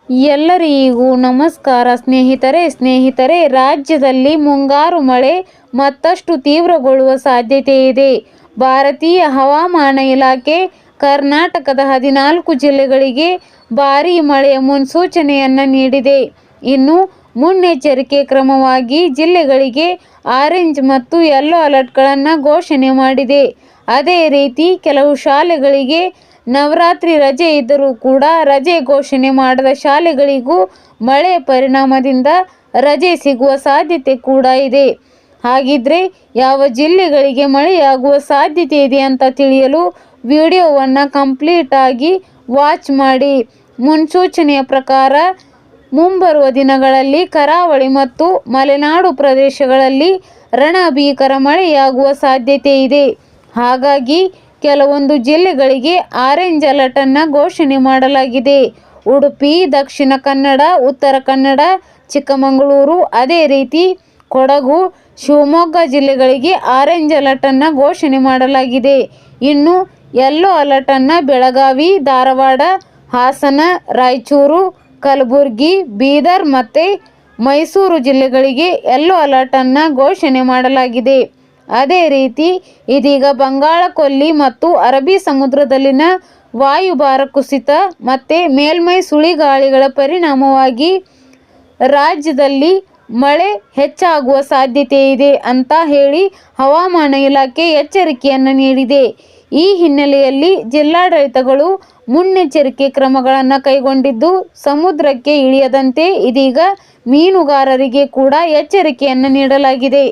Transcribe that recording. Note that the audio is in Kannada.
ಎಲ್ಲರಿಗೂ ನಮಸ್ಕಾರ ಸ್ನೇಹಿತರೆ, ರಾಜ್ಯದಲ್ಲಿ ಮುಂಗಾರು ಮಳೆ ಮತ್ತಷ್ಟು ತೀವ್ರಗೊಳ್ಳುವ ಸಾಧ್ಯತೆ ಇದೆ. ಭಾರತೀಯ ಹವಾಮಾನ ಇಲಾಖೆ ಕರ್ನಾಟಕದ 14 ಜಿಲ್ಲೆಗಳಿಗೆ ಭಾರೀ ಮಳೆಯ ಮುನ್ಸೂಚನೆಯನ್ನು ನೀಡಿದೆ. ಇನ್ನು ಮುನ್ನೆಚ್ಚರಿಕೆ ಕ್ರಮವಾಗಿ ಜಿಲ್ಲೆಗಳಿಗೆ ಆರೆಂಜ್ ಮತ್ತು ಯೆಲ್ಲೋ ಅಲರ್ಟ್ಗಳನ್ನು ಘೋಷಣೆ ಮಾಡಿದೆ. ಅದೇ ರೀತಿ ಕೆಲವು ಶಾಲೆಗಳಿಗೆ ನವರಾತ್ರಿ ರಜೆ ಇದ್ದರೂ ಕೂಡ ರಜೆ ಘೋಷಣೆ ಮಾಡದ ಶಾಲೆಗಳಿಗೂ ಮಳೆ ಪರಿಣಾಮದಿಂದ ರಜೆ ಸಿಗುವ ಸಾಧ್ಯತೆ ಕೂಡ ಇದೆ. ಹಾಗಿದ್ರೆ ಯಾವ ಜಿಲ್ಲೆಗಳಿಗೆ ಮಳೆಯಾಗುವ ಸಾಧ್ಯತೆ ಇದೆ ಅಂತ ತಿಳಿಯಲು ವಿಡಿಯೋವನ್ನು ಕಂಪ್ಲೀಟ್ ಆಗಿ ವಾಚ್ ಮಾಡಿ. ಮುನ್ಸೂಚನೆಯ ಪ್ರಕಾರ ಮುಂಬರುವ ದಿನಗಳಲ್ಲಿ ಕರಾವಳಿ ಮತ್ತು ಮಲೆನಾಡು ಪ್ರದೇಶಗಳಲ್ಲಿ ರಣಭೀಕರ ಮಳೆಯಾಗುವ ಸಾಧ್ಯತೆ ಇದೆ. ಹಾಗಾಗಿ ಕೆಲವೊಂದು ಜಿಲ್ಲೆಗಳಿಗೆ ಆರೆಂಜ್ ಅಲರ್ಟ್ ಅನ್ನು ಘೋಷಣೆ ಮಾಡಲಾಗಿದೆ. ಉಡುಪಿ, ದಕ್ಷಿಣ ಕನ್ನಡ, ಉತ್ತರ ಕನ್ನಡ, ಚಿಕ್ಕಮಗಳೂರು, ಅದೇ ರೀತಿ ಕೊಡಗು, ಶಿವಮೊಗ್ಗ ಜಿಲ್ಲೆಗಳಿಗೆ ಆರೆಂಜ್ ಅಲರ್ಟ್ ಅನ್ನು ಘೋಷಣೆ ಮಾಡಲಾಗಿದೆ. ಇನ್ನು ಯೆಲ್ಲೋ ಅಲರ್ಟ್ ಅನ್ನು ಬೆಳಗಾವಿ, ಧಾರವಾಡ, ಹಾಸನ, ರಾಯಚೂರು, ಕಲಬುರಗಿ, ಬೀದರ್ ಮತ್ತು ಮೈಸೂರು ಜಿಲ್ಲೆಗಳಿಗೆ ಯೆಲ್ಲೋ ಅಲರ್ಟ್ ಅನ್ನು ಘೋಷಣೆ ಮಾಡಲಾಗಿದೆ. ಅದೇ ರೀತಿ ಇದೀಗ ಬಂಗಾಳ ಕೊಲ್ಲಿ ಮತ್ತು ಅರಬ್ಬಿ ಸಮುದ್ರದಲ್ಲಿನ ವಾಯುಭಾರ ಕುಸಿತ ಮತ್ತು ಮೇಲ್ಮೈ ಸುಳಿಗಾಳಿಗಳ ಪರಿಣಾಮವಾಗಿ ರಾಜ್ಯದಲ್ಲಿ ಮಳೆ ಹೆಚ್ಚಾಗುವ ಸಾಧ್ಯತೆ ಇದೆ ಅಂತ ಹೇಳಿ ಹವಾಮಾನ ಇಲಾಖೆ ಎಚ್ಚರಿಕೆಯನ್ನು ನೀಡಿದೆ. ಈ ಹಿನ್ನೆಲೆಯಲ್ಲಿ ಜಿಲ್ಲಾಡಳಿತಗಳು ಮುನ್ನೆಚ್ಚರಿಕೆ ಕ್ರಮಗಳನ್ನು ಕೈಗೊಂಡಿದ್ದು, ಸಮುದ್ರಕ್ಕೆ ಇಳಿಯದಂತೆ ಇದೀಗ ಮೀನುಗಾರರಿಗೆ ಕೂಡ ಎಚ್ಚರಿಕೆಯನ್ನು ನೀಡಲಾಗಿದೆ.